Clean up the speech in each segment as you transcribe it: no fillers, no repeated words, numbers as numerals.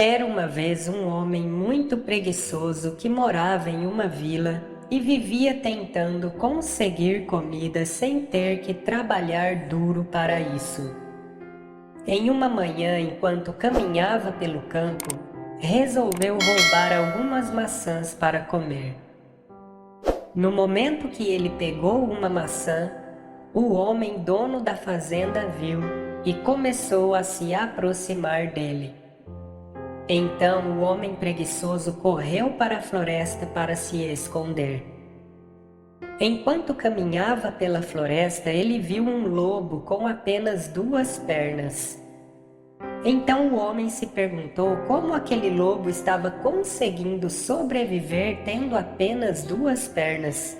Era uma vez um homem muito preguiçoso que morava em uma vila e vivia tentando conseguir comida sem ter que trabalhar duro para isso. Em uma manhã, enquanto caminhava pelo campo, resolveu roubar algumas maçãs para comer. No momento que ele pegou uma maçã, o homem dono da fazenda viu e começou a se aproximar dele. Então o homem preguiçoso correu para a floresta para se esconder. Enquanto caminhava pela floresta, ele viu um lobo com apenas 2 pernas. Então o homem se perguntou como aquele lobo estava conseguindo sobreviver tendo apenas 2 pernas,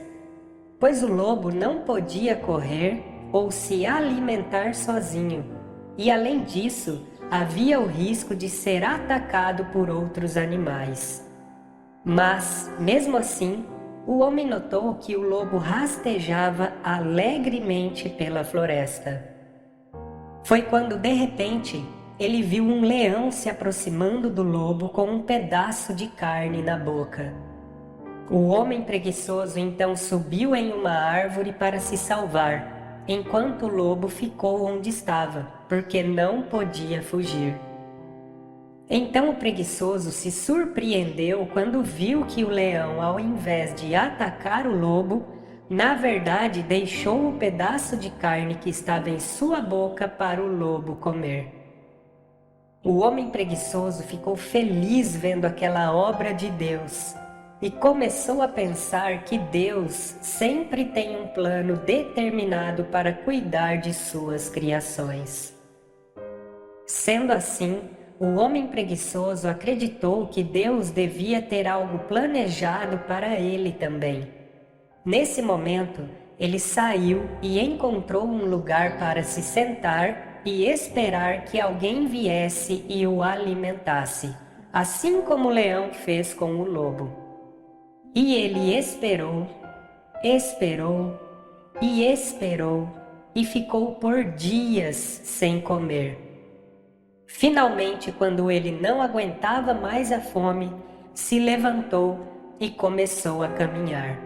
pois o lobo não podia correr ou se alimentar sozinho, e além disso, havia o risco de ser atacado por outros animais. Mas, mesmo assim, o homem notou que o lobo rastejava alegremente pela floresta. Foi quando, de repente, ele viu um leão se aproximando do lobo com um pedaço de carne na boca. O homem preguiçoso então subiu em uma árvore para se salvar, enquanto o lobo ficou onde estava, porque não podia fugir. Então o preguiçoso se surpreendeu quando viu que o leão, ao invés de atacar o lobo, na verdade deixou o pedaço de carne que estava em sua boca para o lobo comer. O homem preguiçoso ficou feliz vendo aquela obra de Deus e começou a pensar que Deus sempre tem um plano determinado para cuidar de suas criações. Sendo assim, o homem preguiçoso acreditou que Deus devia ter algo planejado para ele também. Nesse momento, ele saiu e encontrou um lugar para se sentar e esperar que alguém viesse e o alimentasse, assim como o leão fez com o lobo. E ele esperou, esperou e esperou e ficou por dias sem comer. Finalmente, quando ele não aguentava mais a fome, se levantou e começou a caminhar.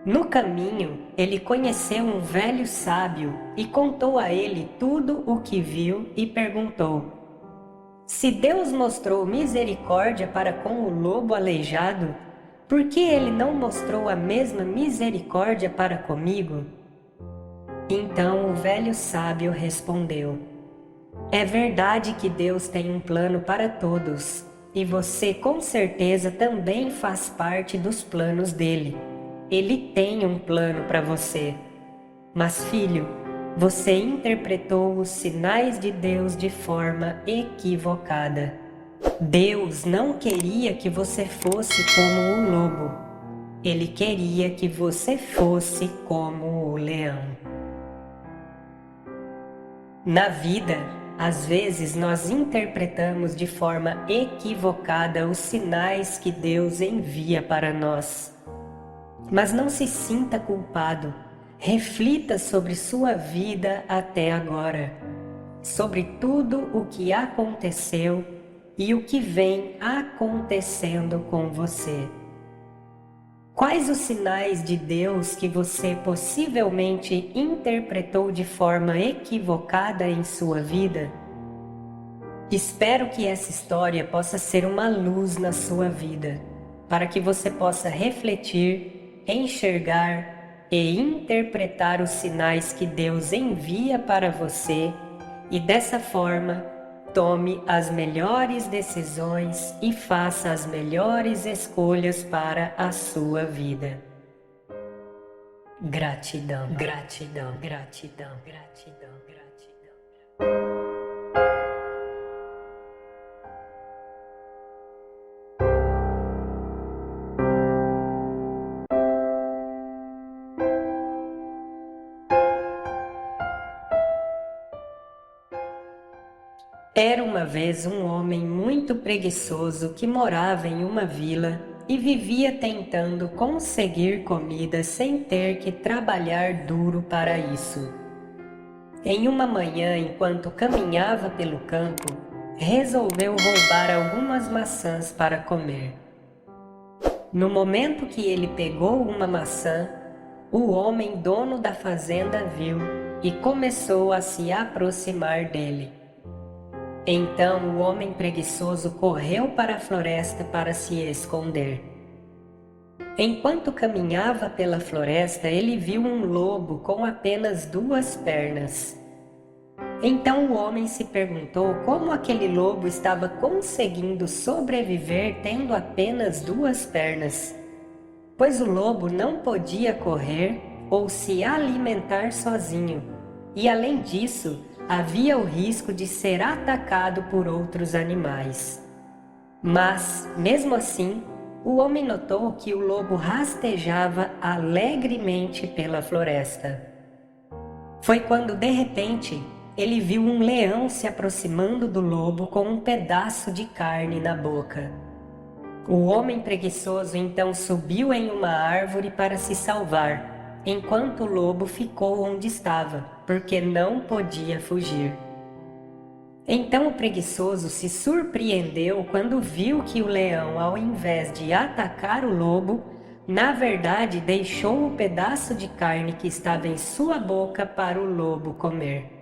No caminho, ele conheceu um velho sábio e contou a ele tudo o que viu e perguntou: se Deus mostrou misericórdia para com o lobo aleijado, por que ele não mostrou a mesma misericórdia para comigo? Então o velho sábio respondeu: é verdade que Deus tem um plano para todos, e você com certeza também faz parte dos planos dele. Ele tem um plano para você. Mas, filho, você interpretou os sinais de Deus de forma equivocada. Deus não queria que você fosse como o lobo. Ele queria que você fosse como o leão. Na vida, às vezes nós interpretamos de forma equivocada os sinais que Deus envia para nós. Mas não se sinta culpado. Reflita sobre sua vida até agora, sobre tudo o que aconteceu e o que vem acontecendo com você. Quais os sinais de Deus que você possivelmente interpretou de forma equivocada em sua vida? Espero que essa história possa ser uma luz na sua vida, para que você possa refletir, enxergar e interpretar os sinais que Deus envia para você e dessa forma tome as melhores decisões e faça as melhores escolhas para a sua vida. Gratidão, gratidão, gratidão, gratidão, gratidão. Era uma vez um homem muito preguiçoso que morava em uma vila e vivia tentando conseguir comida sem ter que trabalhar duro para isso. Em uma manhã, enquanto caminhava pelo campo, resolveu roubar algumas maçãs para comer. No momento que ele pegou uma maçã, o homem dono da fazenda viu e começou a se aproximar dele. Então o homem preguiçoso correu para a floresta para se esconder. Enquanto caminhava pela floresta, ele viu um lobo com apenas 2 pernas. Então o homem se perguntou como aquele lobo estava conseguindo sobreviver tendo apenas 2 pernas, pois o lobo não podia correr ou se alimentar sozinho, e além disso, havia o risco de ser atacado por outros animais. Mas, mesmo assim, o homem notou que o lobo rastejava alegremente pela floresta. Foi quando, de repente, ele viu um leão se aproximando do lobo com um pedaço de carne na boca. O homem preguiçoso então subiu em uma árvore para se salvar, enquanto o lobo ficou onde estava, porque não podia fugir. Então o preguiçoso se surpreendeu quando viu que o leão, ao invés de atacar o lobo, na verdade deixou o pedaço de carne que estava em sua boca para o lobo comer.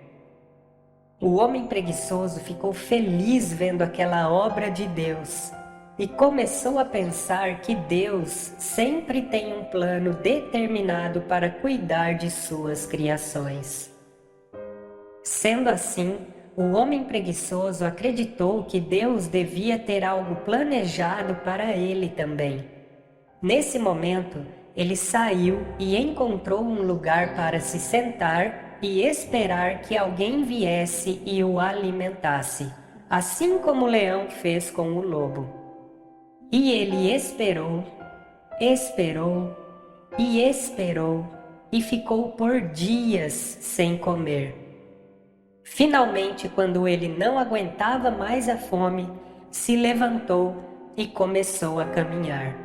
O homem preguiçoso ficou feliz vendo aquela obra de Deus e começou a pensar que Deus sempre tem um plano determinado para cuidar de suas criações. Sendo assim, o homem preguiçoso acreditou que Deus devia ter algo planejado para ele também. Nesse momento, ele saiu e encontrou um lugar para se sentar e esperar que alguém viesse e o alimentasse, assim como o leão fez com o lobo. E ele esperou, esperou e esperou e ficou por dias sem comer. Finalmente, quando ele não aguentava mais a fome, se levantou e começou a caminhar.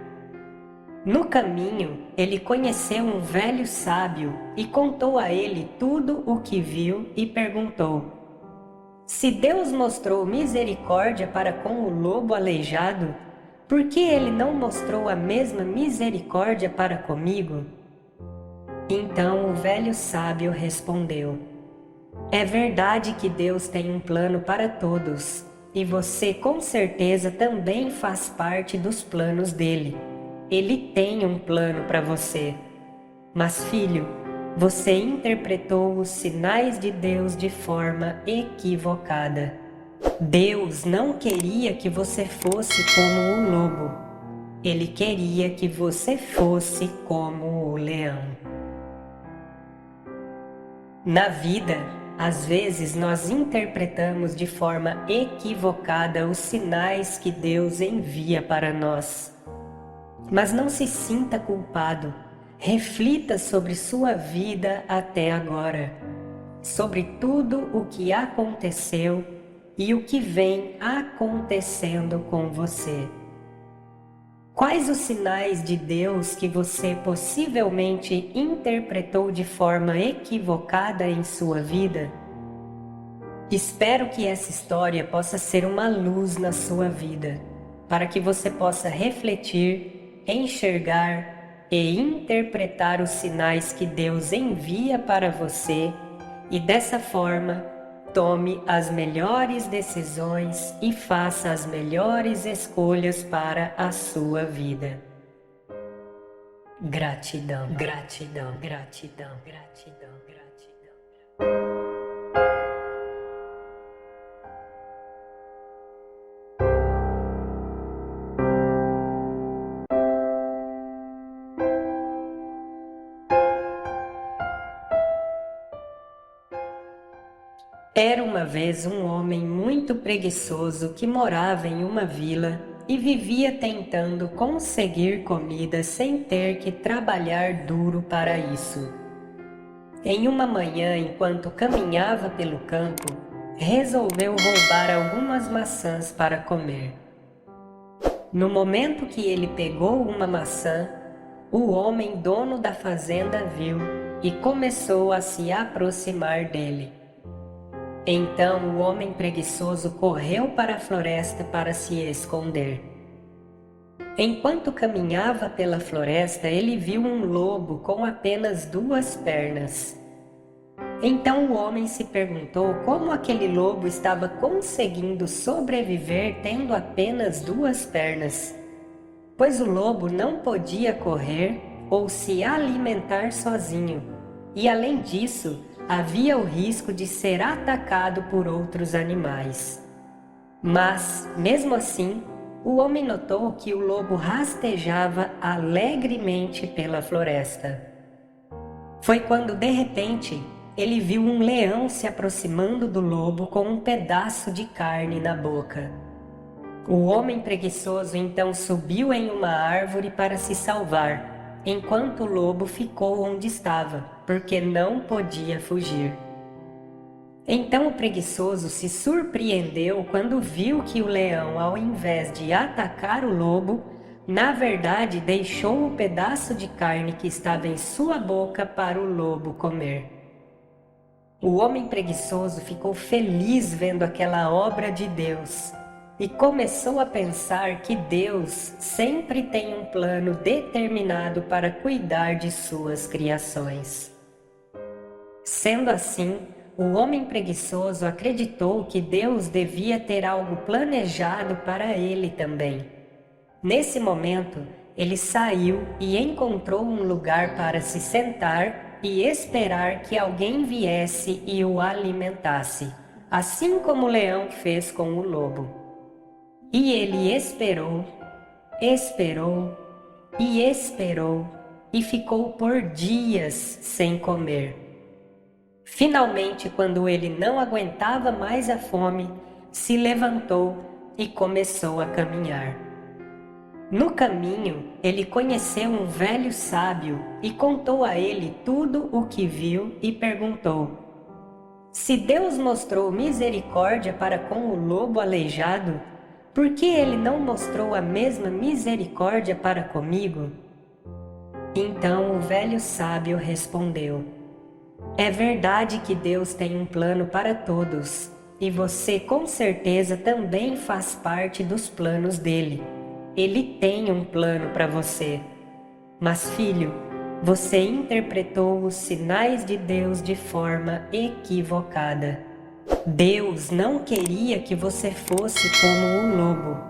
No caminho, ele conheceu um velho sábio e contou a ele tudo o que viu e perguntou: se Deus mostrou misericórdia para com o lobo aleijado, por que ele não mostrou a mesma misericórdia para comigo? Então o velho sábio respondeu: é verdade que Deus tem um plano para todos, e você com certeza também faz parte dos planos dele. Ele tem um plano para você. Mas, filho, você interpretou os sinais de Deus de forma equivocada. Deus não queria que você fosse como o lobo. Ele queria que você fosse como o leão. Na vida, às vezes nós interpretamos de forma equivocada os sinais que Deus envia para nós. Mas não se sinta culpado. Reflita sobre sua vida até agora, sobre tudo o que aconteceu e o que vem acontecendo com você. Quais os sinais de Deus que você possivelmente interpretou de forma equivocada em sua vida? Espero que essa história possa ser uma luz na sua vida, para que você possa refletir, enxergar e interpretar os sinais que Deus envia para você e dessa forma tome as melhores decisões e faça as melhores escolhas para a sua vida. Gratidão, gratidão, gratidão, gratidão, gratidão. Era uma vez um homem muito preguiçoso que morava em uma vila e vivia tentando conseguir comida sem ter que trabalhar duro para isso. Em uma manhã, enquanto caminhava pelo campo, resolveu roubar algumas maçãs para comer. No momento que ele pegou uma maçã, o homem dono da fazenda viu e começou a se aproximar dele. Então o homem preguiçoso correu para a floresta para se esconder. Enquanto caminhava pela floresta, ele viu um lobo com apenas 2 pernas. Então o homem se perguntou como aquele lobo estava conseguindo sobreviver tendo apenas 2 pernas, pois o lobo não podia correr ou se alimentar sozinho, e além disso, havia o risco de ser atacado por outros animais. Mas, mesmo assim, o homem notou que o lobo rastejava alegremente pela floresta. Foi quando, de repente, ele viu um leão se aproximando do lobo com um pedaço de carne na boca. O homem preguiçoso então subiu em uma árvore para se salvar, enquanto o lobo ficou onde estava, porque não podia fugir. Então o preguiçoso se surpreendeu quando viu que o leão, ao invés de atacar o lobo, na verdade deixou o pedaço de carne que estava em sua boca para o lobo comer. O homem preguiçoso ficou feliz vendo aquela obra de Deus e começou a pensar que Deus sempre tem um plano determinado para cuidar de suas criações. Sendo assim, o homem preguiçoso acreditou que Deus devia ter algo planejado para ele também. Nesse momento, ele saiu e encontrou um lugar para se sentar e esperar que alguém viesse e o alimentasse, assim como o leão fez com o lobo. E ele esperou, esperou e esperou e ficou por dias sem comer. Finalmente, quando ele não aguentava mais a fome, se levantou e começou a caminhar. No caminho, ele conheceu um velho sábio e contou a ele tudo o que viu e perguntou: se Deus mostrou misericórdia para com o lobo aleijado, por que ele não mostrou a mesma misericórdia para comigo? Então o velho sábio respondeu: é verdade que Deus tem um plano para todos, e você com certeza também faz parte dos planos dele. Ele tem um plano para você. Mas, filho, você interpretou os sinais de Deus de forma equivocada. Deus não queria que você fosse como o lobo.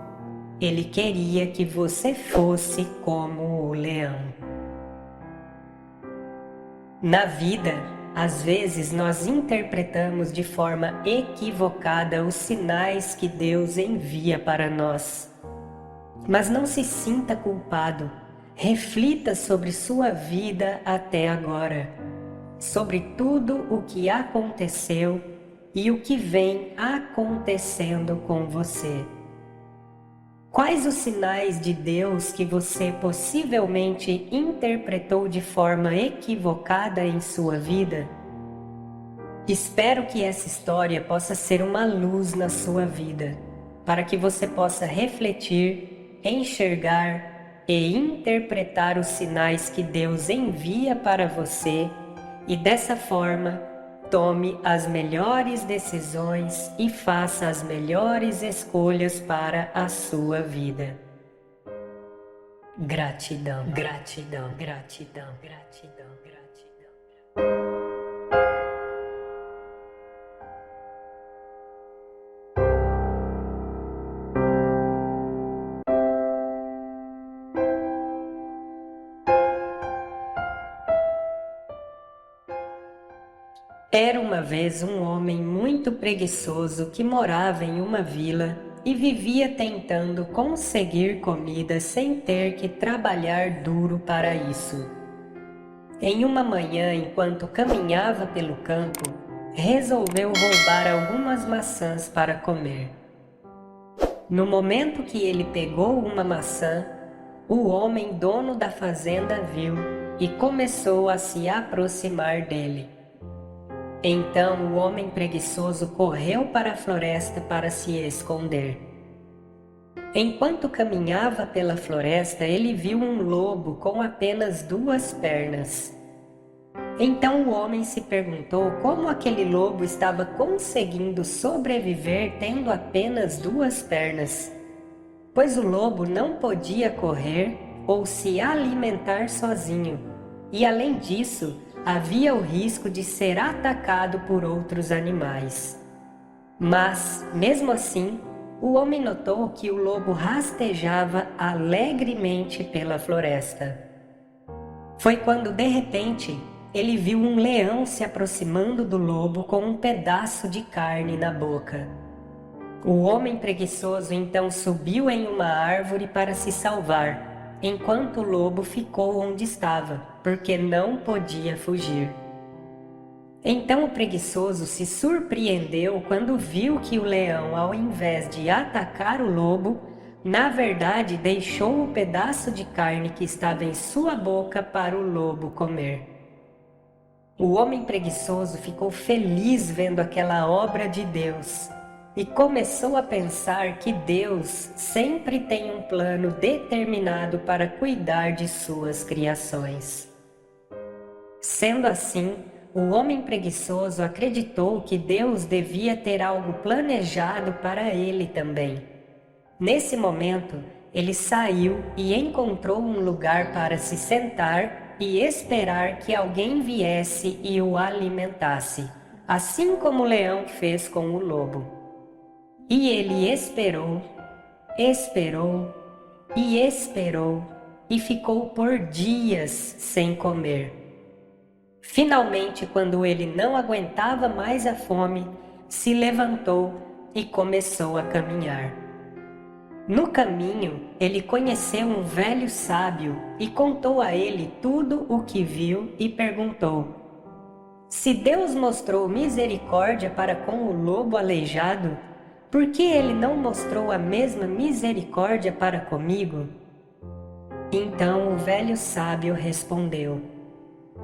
Ele queria que você fosse como o leão. Na vida, às vezes nós interpretamos de forma equivocada os sinais que Deus envia para nós. Mas não se sinta culpado. Reflita sobre sua vida até agora, sobre tudo o que aconteceu e o que vem acontecendo com você. Quais os sinais de Deus que você possivelmente interpretou de forma equivocada em sua vida? Espero que essa história possa ser uma luz na sua vida, para que você possa refletir, enxergar e interpretar os sinais que Deus envia para você e dessa forma tome as melhores decisões e faça as melhores escolhas para a sua vida. Gratidão, gratidão, gratidão, gratidão, gratidão. Era uma vez um homem muito preguiçoso que morava em uma vila e vivia tentando conseguir comida sem ter que trabalhar duro para isso. Em uma manhã, enquanto caminhava pelo campo, resolveu roubar algumas maçãs para comer. No momento que ele pegou uma maçã, o homem dono da fazenda viu e começou a se aproximar dele. Então o homem preguiçoso correu para a floresta para se esconder. Enquanto caminhava pela floresta, ele viu um lobo com apenas 2 pernas. Então o homem se perguntou como aquele lobo estava conseguindo sobreviver tendo apenas 2 pernas, pois o lobo não podia correr ou se alimentar sozinho, e além disso, havia o risco de ser atacado por outros animais. Mas, mesmo assim, o homem notou que o lobo rastejava alegremente pela floresta. Foi quando, de repente, ele viu um leão se aproximando do lobo com um pedaço de carne na boca. O homem preguiçoso então subiu em uma árvore para se salvar, enquanto o lobo ficou onde estava, porque não podia fugir. Então o preguiçoso se surpreendeu quando viu que o leão, ao invés de atacar o lobo, na verdade deixou o pedaço de carne que estava em sua boca para o lobo comer. O homem preguiçoso ficou feliz vendo aquela obra de Deus e começou a pensar que Deus sempre tem um plano determinado para cuidar de suas criações. Sendo assim, o homem preguiçoso acreditou que Deus devia ter algo planejado para ele também. Nesse momento, ele saiu e encontrou um lugar para se sentar e esperar que alguém viesse e o alimentasse, assim como o leão fez com o lobo. E ele esperou, esperou e esperou e ficou por dias sem comer. Finalmente, quando ele não aguentava mais a fome, se levantou e começou a caminhar. No caminho, ele conheceu um velho sábio e contou a ele tudo o que viu e perguntou: se Deus mostrou misericórdia para com o lobo aleijado, por que ele não mostrou a mesma misericórdia para comigo? Então o velho sábio respondeu: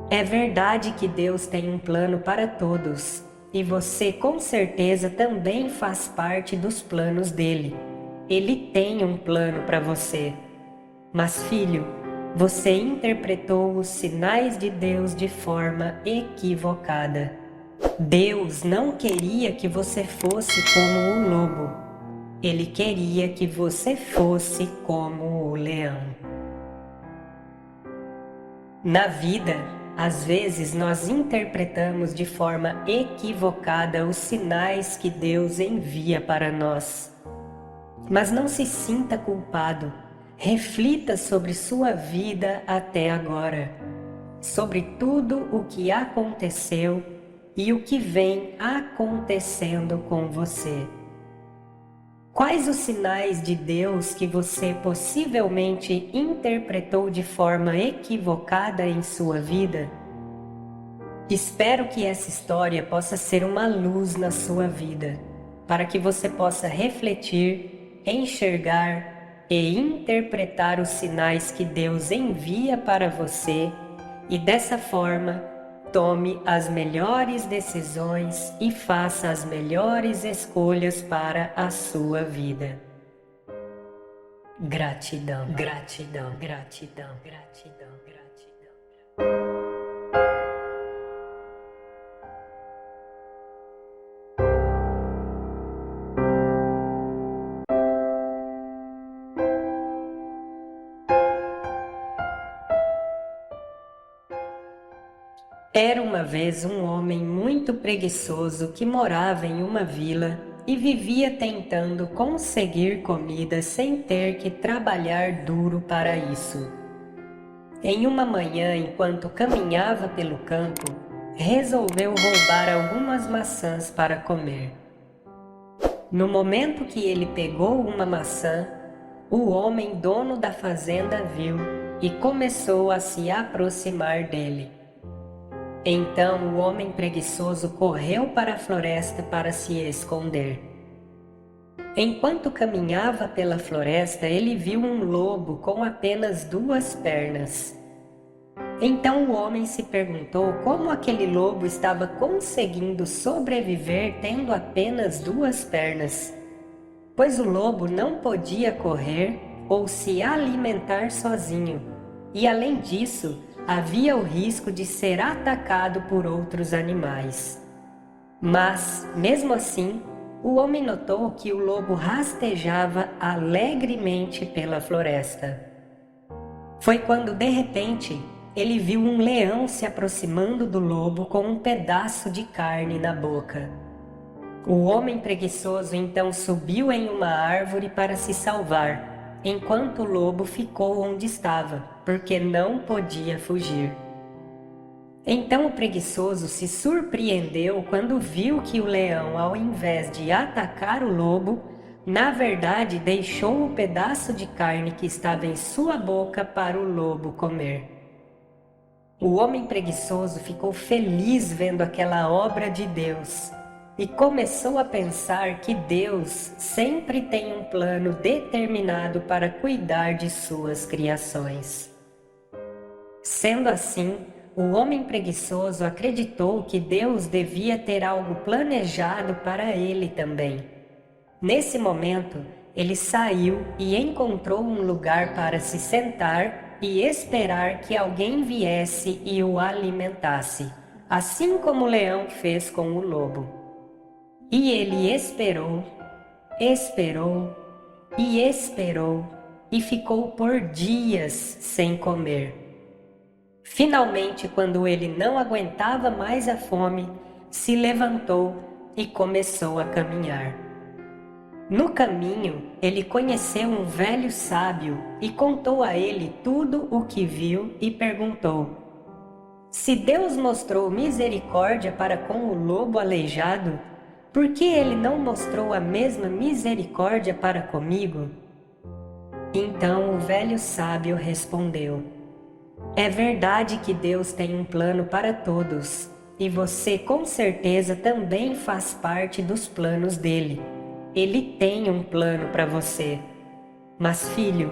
é verdade que Deus tem um plano para todos, e você com certeza também faz parte dos planos dele. Ele tem um plano para você. Mas, filho, você interpretou os sinais de Deus de forma equivocada. Deus não queria que você fosse como o lobo. Ele queria que você fosse como o leão. Na vida, às vezes nós interpretamos de forma equivocada os sinais que Deus envia para nós. Mas não se sinta culpado. Reflita sobre sua vida até agora, sobre tudo o que aconteceu e o que vem acontecendo com você. Quais os sinais de Deus que você possivelmente interpretou de forma equivocada em sua vida? Espero que essa história possa ser uma luz na sua vida, para que você possa refletir, enxergar e interpretar os sinais que Deus envia para você e dessa forma tome as melhores decisões e faça as melhores escolhas para a sua vida. Gratidão, gratidão, gratidão, gratidão, gratidão. Era uma vez um homem muito preguiçoso que morava em uma vila e vivia tentando conseguir comida sem ter que trabalhar duro para isso. Em uma manhã, enquanto caminhava pelo campo, resolveu roubar algumas maçãs para comer. No momento que ele pegou uma maçã, o homem dono da fazenda viu e começou a se aproximar dele. Então o homem preguiçoso correu para a floresta para se esconder. Enquanto caminhava pela floresta, ele viu um lobo com apenas 2 pernas. Então o homem se perguntou como aquele lobo estava conseguindo sobreviver tendo apenas 2 pernas, pois o lobo não podia correr ou se alimentar sozinho, e além disso, havia o risco de ser atacado por outros animais. Mas, mesmo assim, o homem notou que o lobo rastejava alegremente pela floresta. Foi quando, de repente, ele viu um leão se aproximando do lobo com um pedaço de carne na boca. O homem preguiçoso então subiu em uma árvore para se salvar, enquanto o lobo ficou onde estava, porque não podia fugir. Então o preguiçoso se surpreendeu quando viu que o leão, ao invés de atacar o lobo, na verdade deixou o pedaço de carne que estava em sua boca para o lobo comer. O homem preguiçoso ficou feliz vendo aquela obra de Deus e começou a pensar que Deus sempre tem um plano determinado para cuidar de suas criações. Sendo assim, o homem preguiçoso acreditou que Deus devia ter algo planejado para ele também. Nesse momento, ele saiu e encontrou um lugar para se sentar e esperar que alguém viesse e o alimentasse, assim como o leão fez com o lobo. E ele esperou, esperou e esperou e ficou por dias sem comer. Finalmente, quando ele não aguentava mais a fome, se levantou e começou a caminhar. No caminho, ele conheceu um velho sábio e contou a ele tudo o que viu e perguntou: se Deus mostrou misericórdia para com o lobo aleijado, por que ele não mostrou a mesma misericórdia para comigo? Então o velho sábio respondeu: é verdade que Deus tem um plano para todos, e você com certeza também faz parte dos planos dele. Ele tem um plano para você. Mas, filho,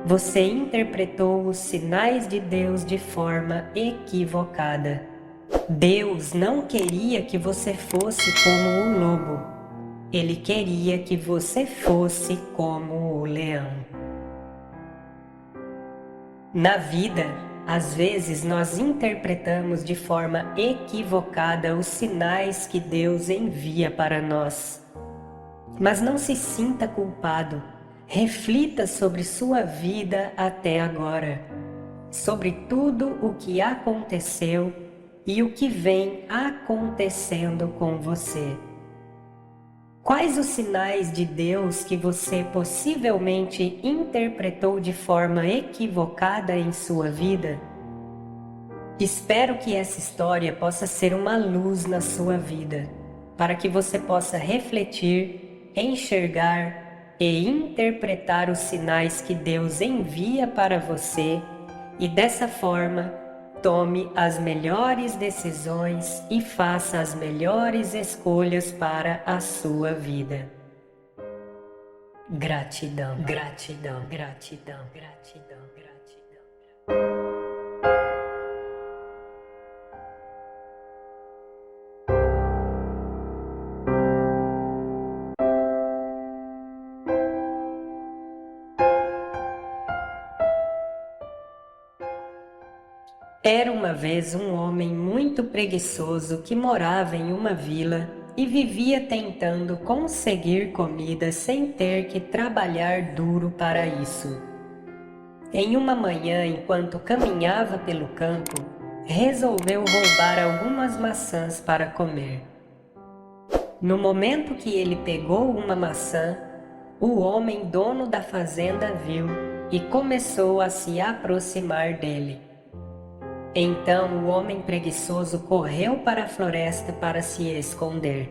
você interpretou os sinais de Deus de forma equivocada. Deus não queria que você fosse como o lobo. Ele queria que você fosse como o leão. Na vida, às vezes nós interpretamos de forma equivocada os sinais que Deus envia para nós. Mas não se sinta culpado. Reflita sobre sua vida até agora, sobre tudo o que aconteceu e o que vem acontecendo com você. Quais os sinais de Deus que você possivelmente interpretou de forma equivocada em sua vida? Espero que essa história possa ser uma luz na sua vida, para que você possa refletir, enxergar e interpretar os sinais que Deus envia para você e dessa forma tome as melhores decisões e faça as melhores escolhas para a sua vida. Gratidão, gratidão, gratidão, gratidão, gratidão. Era uma vez um homem muito preguiçoso que morava em uma vila e vivia tentando conseguir comida sem ter que trabalhar duro para isso. Em uma manhã, enquanto caminhava pelo campo, resolveu roubar algumas maçãs para comer. No momento que ele pegou uma maçã, o homem dono da fazenda viu e começou a se aproximar dele. Então o homem preguiçoso correu para a floresta para se esconder.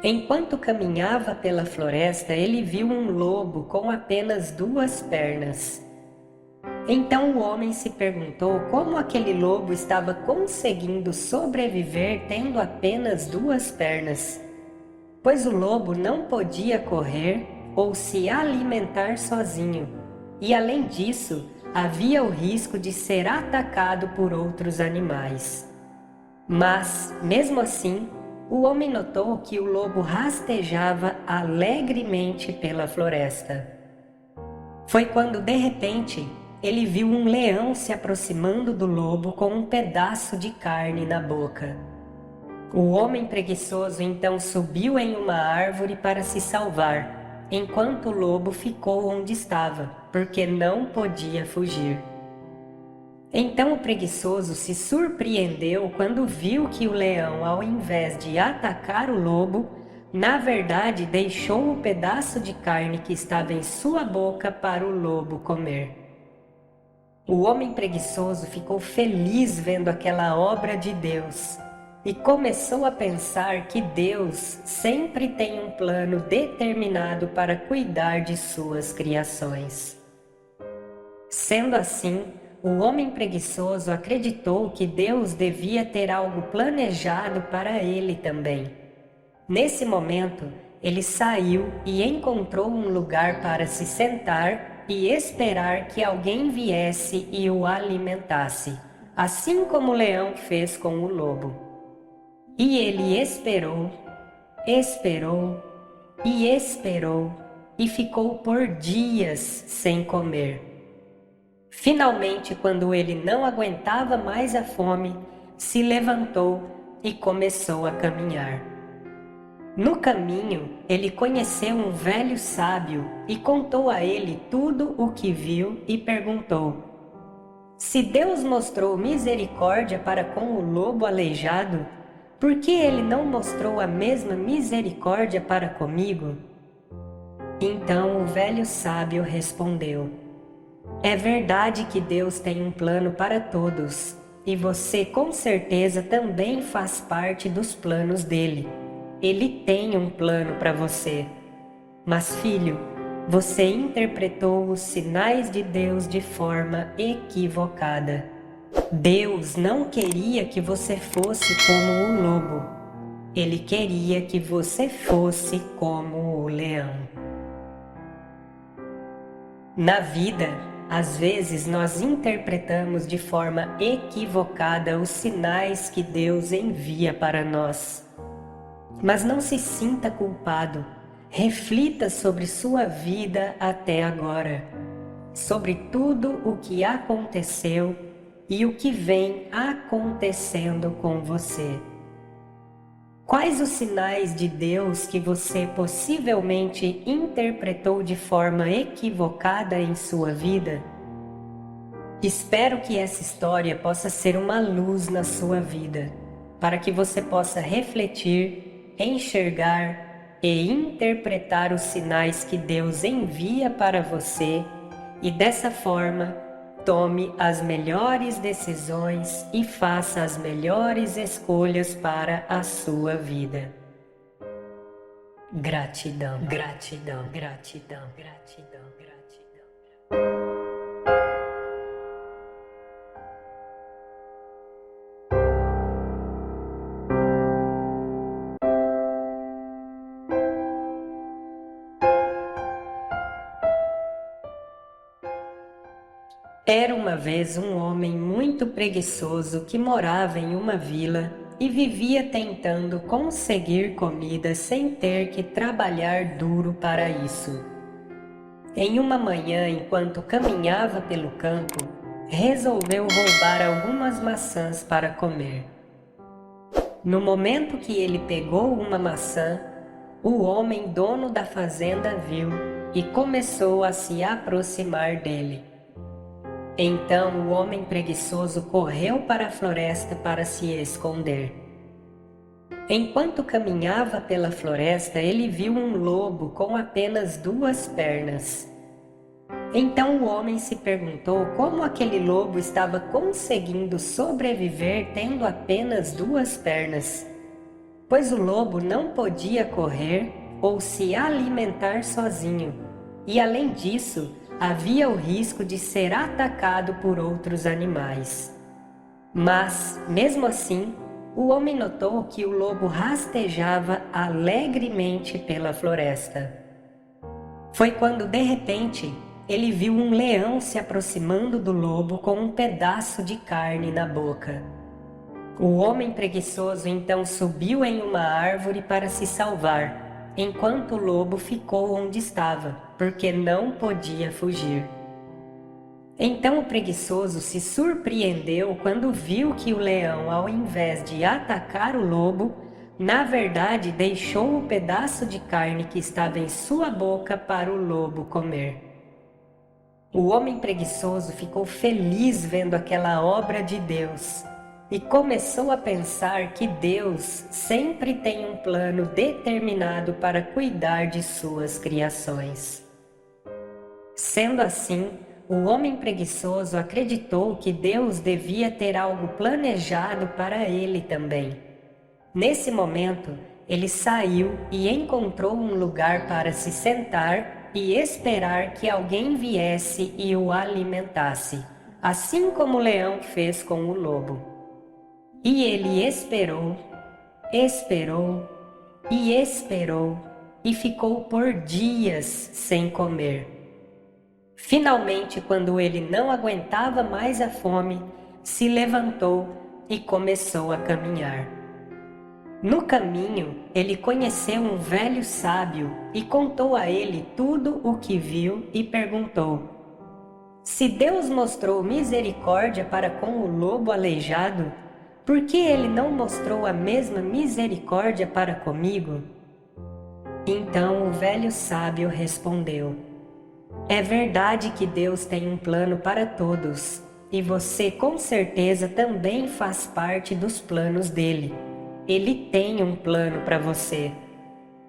Enquanto caminhava pela floresta, ele viu um lobo com apenas 2 pernas. Então o homem se perguntou como aquele lobo estava conseguindo sobreviver tendo apenas 2 pernas, pois o lobo não podia correr ou se alimentar sozinho, e além disso, havia o risco de ser atacado por outros animais. Mas, mesmo assim, o homem notou que o lobo rastejava alegremente pela floresta. Foi quando, de repente, ele viu um leão se aproximando do lobo com um pedaço de carne na boca. O homem preguiçoso então subiu em uma árvore para se salvar, enquanto o lobo ficou onde estava, porque não podia fugir. Então o preguiçoso se surpreendeu quando viu que o leão, ao invés de atacar o lobo, na verdade deixou o pedaço de carne que estava em sua boca para o lobo comer. O homem preguiçoso ficou feliz vendo aquela obra de Deus e começou a pensar que Deus sempre tem um plano determinado para cuidar de suas criações. Sendo assim, o homem preguiçoso acreditou que Deus devia ter algo planejado para ele também. Nesse momento, ele saiu e encontrou um lugar para se sentar e esperar que alguém viesse e o alimentasse, assim como o leão fez com o lobo. E ele esperou, esperou e esperou e ficou por dias sem comer. Finalmente, quando ele não aguentava mais a fome, se levantou e começou a caminhar. No caminho, ele conheceu um velho sábio e contou a ele tudo o que viu e perguntou: se Deus mostrou misericórdia para com o lobo aleijado, por que ele não mostrou a mesma misericórdia para comigo? Então o velho sábio respondeu: é verdade que Deus tem um plano para todos, e você com certeza também faz parte dos planos dele. Ele tem um plano para você. Mas, filho, você interpretou os sinais de Deus de forma equivocada. Deus não queria que você fosse como o lobo. Ele queria que você fosse como o leão. Na vida, às vezes nós interpretamos de forma equivocada os sinais que Deus envia para nós. Mas não se sinta culpado. Reflita sobre sua vida até agora, sobre tudo o que aconteceu e o que vem acontecendo com você. Quais os sinais de Deus que você possivelmente interpretou de forma equivocada em sua vida? Espero que essa história possa ser uma luz na sua vida, para que você possa refletir, enxergar e interpretar os sinais que Deus envia para você e dessa forma tome as melhores decisões e faça as melhores escolhas para a sua vida. Gratidão, gratidão, gratidão, gratidão, gratidão. Era uma vez um homem muito preguiçoso que morava em uma vila e vivia tentando conseguir comida sem ter que trabalhar duro para isso. Em uma manhã, enquanto caminhava pelo campo, resolveu roubar algumas maçãs para comer. No momento que ele pegou uma maçã, o homem dono da fazenda viu e começou a se aproximar dele. Então o homem preguiçoso correu para a floresta para se esconder. Enquanto caminhava pela floresta, ele viu um lobo com apenas 2 pernas. Então o homem se perguntou como aquele lobo estava conseguindo sobreviver tendo apenas 2 pernas, pois o lobo não podia correr ou se alimentar sozinho, e além disso, havia o risco de ser atacado por outros animais. Mas, mesmo assim, o homem notou que o lobo rastejava alegremente pela floresta. Foi quando, de repente, ele viu um leão se aproximando do lobo com um pedaço de carne na boca. O homem preguiçoso então subiu em uma árvore para se salvar, enquanto o lobo ficou onde estava, porque não podia fugir. Então o preguiçoso se surpreendeu quando viu que o leão, ao invés de atacar o lobo, na verdade deixou o pedaço de carne que estava em sua boca para o lobo comer. O homem preguiçoso ficou feliz vendo aquela obra de Deus e começou a pensar que Deus sempre tem um plano determinado para cuidar de suas criações. Sendo assim, o homem preguiçoso acreditou que Deus devia ter algo planejado para ele também. Nesse momento, ele saiu e encontrou um lugar para se sentar e esperar que alguém viesse e o alimentasse, assim como o leão fez com o lobo. E ele esperou, esperou e esperou e ficou por dias sem comer. Finalmente, quando ele não aguentava mais a fome, se levantou e começou a caminhar. No caminho, ele conheceu um velho sábio e contou a ele tudo o que viu e perguntou: se Deus mostrou misericórdia para com o lobo aleijado, por que ele não mostrou a mesma misericórdia para comigo? Então o velho sábio respondeu: é verdade que Deus tem um plano para todos, e você com certeza também faz parte dos planos dele. Ele tem um plano para você.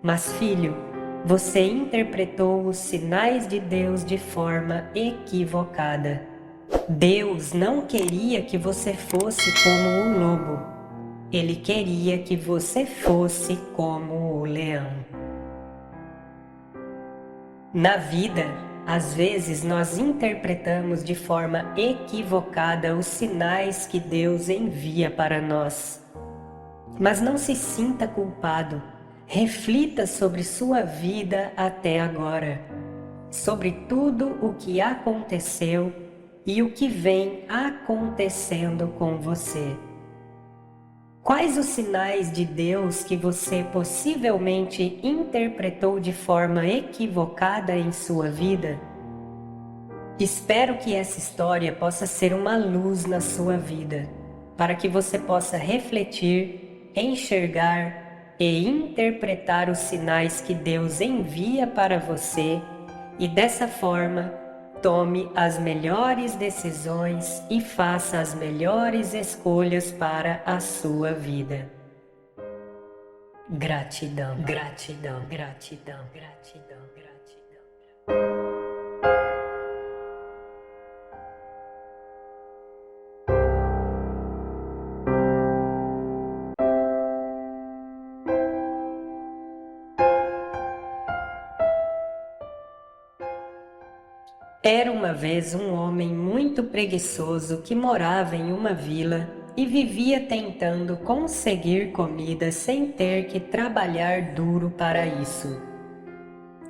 Mas, filho, você interpretou os sinais de Deus de forma equivocada. Deus não queria que você fosse como o lobo. Ele queria que você fosse como o leão. Na vida, às vezes nós interpretamos de forma equivocada os sinais que Deus envia para nós. Mas não se sinta culpado. Reflita sobre sua vida até agora, sobre tudo o que aconteceu e o que vem acontecendo com você. Quais os sinais de Deus que você possivelmente interpretou de forma equivocada em sua vida? Espero que essa história possa ser uma luz na sua vida, para que você possa refletir, enxergar e interpretar os sinais que Deus envia para você e dessa forma tome as melhores decisões e faça as melhores escolhas para a sua vida. Gratidão, gratidão, gratidão, gratidão, gratidão. Era uma vez um homem muito preguiçoso que morava em uma vila e vivia tentando conseguir comida sem ter que trabalhar duro para isso.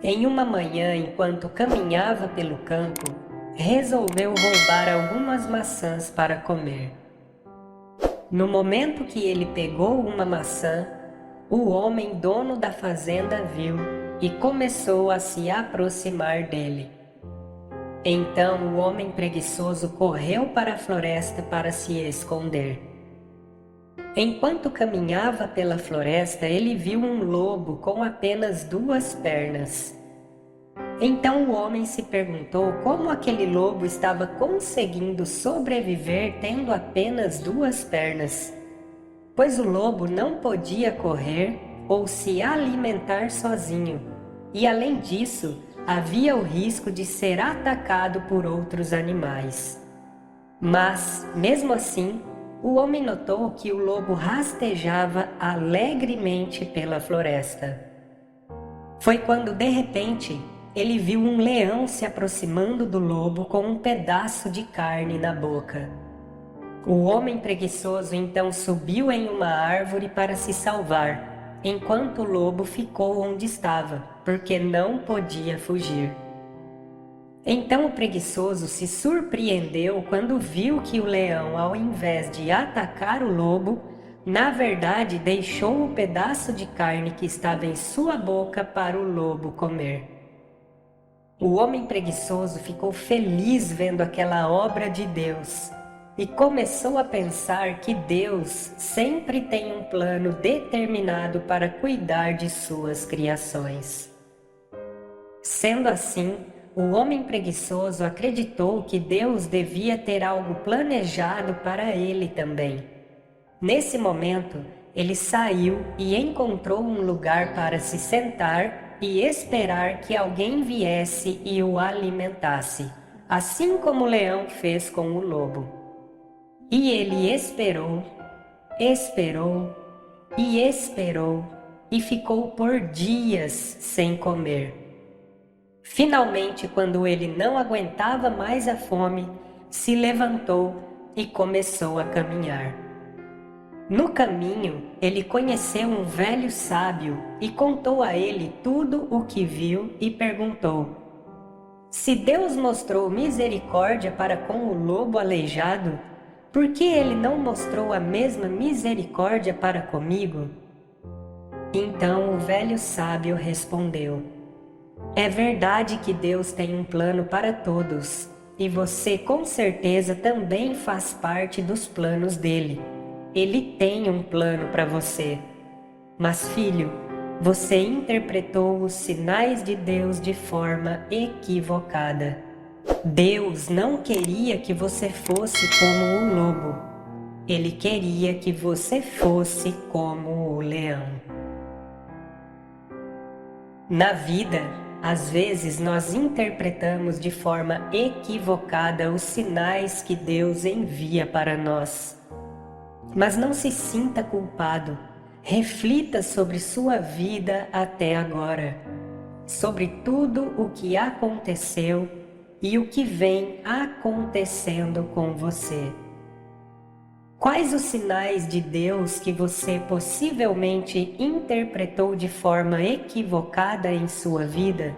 Em uma manhã, enquanto caminhava pelo campo, resolveu roubar algumas maçãs para comer. No momento que ele pegou uma maçã, o homem dono da fazenda viu e começou a se aproximar dele. Então o homem preguiçoso correu para a floresta para se esconder. Enquanto caminhava pela floresta, ele viu um lobo com apenas 2 pernas. Então o homem se perguntou como aquele lobo estava conseguindo sobreviver tendo apenas 2 pernas, pois o lobo não podia correr ou se alimentar sozinho, e além disso, havia o risco de ser atacado por outros animais. Mas, mesmo assim, o homem notou que o lobo rastejava alegremente pela floresta. Foi quando, de repente, ele viu um leão se aproximando do lobo com um pedaço de carne na boca. O homem preguiçoso então subiu em uma árvore para se salvar, enquanto o lobo ficou onde estava, porque não podia fugir. Então o preguiçoso se surpreendeu quando viu que o leão, ao invés de atacar o lobo, na verdade deixou o pedaço de carne que estava em sua boca para o lobo comer. O homem preguiçoso ficou feliz vendo aquela obra de Deus e começou a pensar que Deus sempre tem um plano determinado para cuidar de suas criações. Sendo assim, o homem preguiçoso acreditou que Deus devia ter algo planejado para ele também. Nesse momento, ele saiu e encontrou um lugar para se sentar e esperar que alguém viesse e o alimentasse, assim como o leão fez com o lobo. E ele esperou, esperou e esperou e ficou por dias sem comer. Finalmente, quando ele não aguentava mais a fome, se levantou e começou a caminhar. No caminho, ele conheceu um velho sábio e contou a ele tudo o que viu e perguntou: se Deus mostrou misericórdia para com o lobo aleijado, por que ele não mostrou a mesma misericórdia para comigo? Então o velho sábio respondeu: é verdade que Deus tem um plano para todos, e você com certeza também faz parte dos planos dele. Ele tem um plano para você. Mas, filho, você interpretou os sinais de Deus de forma equivocada. Deus não queria que você fosse como o lobo. Ele queria que você fosse como o leão. Na vida, às vezes nós interpretamos de forma equivocada os sinais que Deus envia para nós. Mas não se sinta culpado. Reflita sobre sua vida até agora, sobre tudo o que aconteceu e o que vem acontecendo com você. Quais os sinais de Deus que você possivelmente interpretou de forma equivocada em sua vida?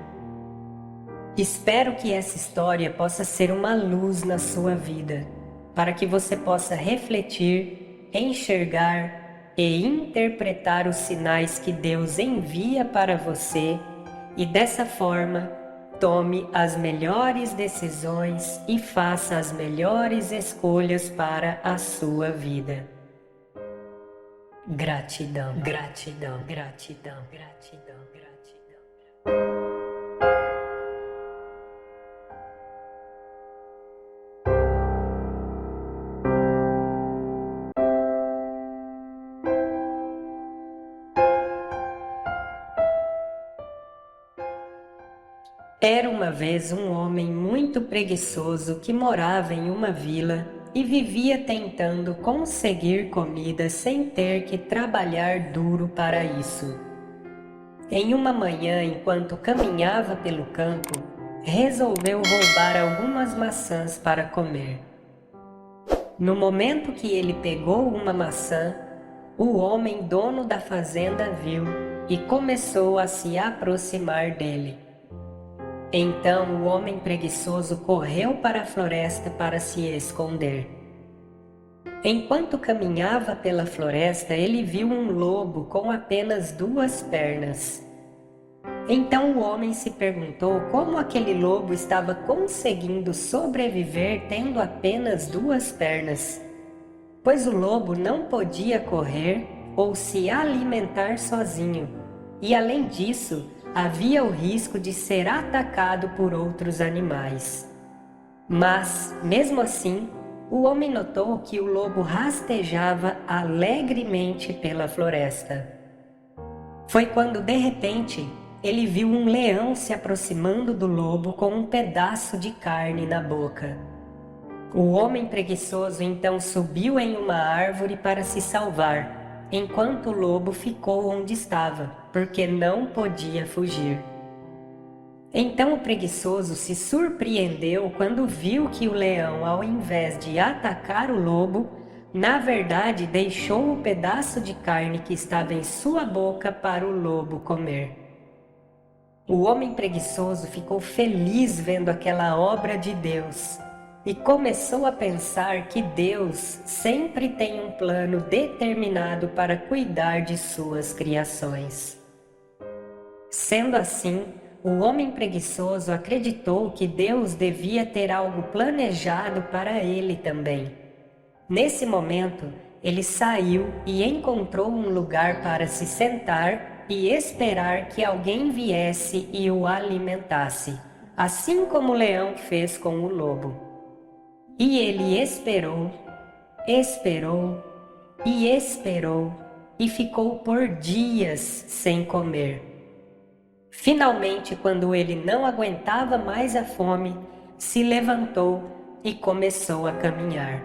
Espero que essa história possa ser uma luz na sua vida, para que você possa refletir, enxergar e interpretar os sinais que Deus envia para você e dessa forma tome as melhores decisões e faça as melhores escolhas para a sua vida. Gratidão, gratidão, gratidão, gratidão, gratidão. Era uma vez um homem muito preguiçoso que morava em uma vila e vivia tentando conseguir comida sem ter que trabalhar duro para isso. Em uma manhã, enquanto caminhava pelo campo, resolveu roubar algumas maçãs para comer. No momento que ele pegou uma maçã, o homem dono da fazenda viu e começou a se aproximar dele. Então o homem preguiçoso correu para a floresta para se esconder. Enquanto caminhava pela floresta, ele viu um lobo com apenas 2 pernas. Então o homem se perguntou como aquele lobo estava conseguindo sobreviver tendo apenas 2 pernas, pois o lobo não podia correr ou se alimentar sozinho, e além disso, havia o risco de ser atacado por outros animais. Mas, mesmo assim, o homem notou que o lobo rastejava alegremente pela floresta. Foi quando, de repente, ele viu um leão se aproximando do lobo com um pedaço de carne na boca. O homem preguiçoso então subiu em uma árvore para se salvar, enquanto o lobo ficou onde estava, porque não podia fugir. Então o preguiçoso se surpreendeu quando viu que o leão, ao invés de atacar o lobo, na verdade deixou o pedaço de carne que estava em sua boca para o lobo comer. O homem preguiçoso ficou feliz vendo aquela obra de Deus e começou a pensar que Deus sempre tem um plano determinado para cuidar de suas criações. Sendo assim, o homem preguiçoso acreditou que Deus devia ter algo planejado para ele também. Nesse momento, ele saiu e encontrou um lugar para se sentar e esperar que alguém viesse e o alimentasse, assim como o leão fez com o lobo. E ele esperou, esperou e esperou e ficou por dias sem comer. Finalmente, quando ele não aguentava mais a fome, se levantou e começou a caminhar.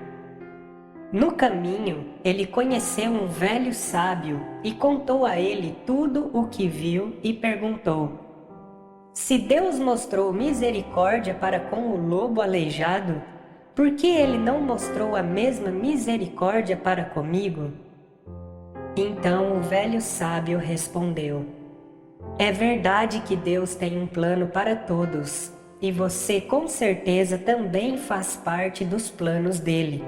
No caminho, ele conheceu um velho sábio e contou a ele tudo o que viu e perguntou: se Deus mostrou misericórdia para com o lobo aleijado, por que ele não mostrou a mesma misericórdia para comigo? Então o velho sábio respondeu: é verdade que Deus tem um plano para todos, e você com certeza também faz parte dos planos dele.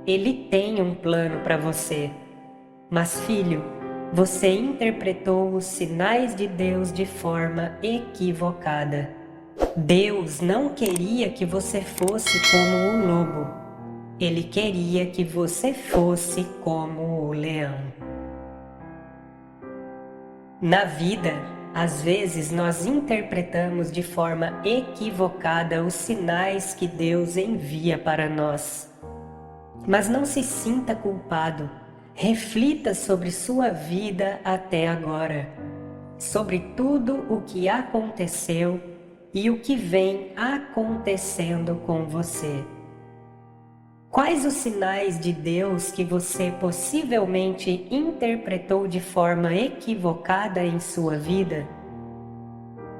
Ele tem um plano para você. Mas, filho, você interpretou os sinais de Deus de forma equivocada. Deus não queria que você fosse como o lobo. Ele queria que você fosse como o leão. Na vida, às vezes nós interpretamos de forma equivocada os sinais que Deus envia para nós. Mas não se sinta culpado. Reflita sobre sua vida até agora, sobre tudo o que aconteceu e o que vem acontecendo com você. Quais os sinais de Deus que você possivelmente interpretou de forma equivocada em sua vida?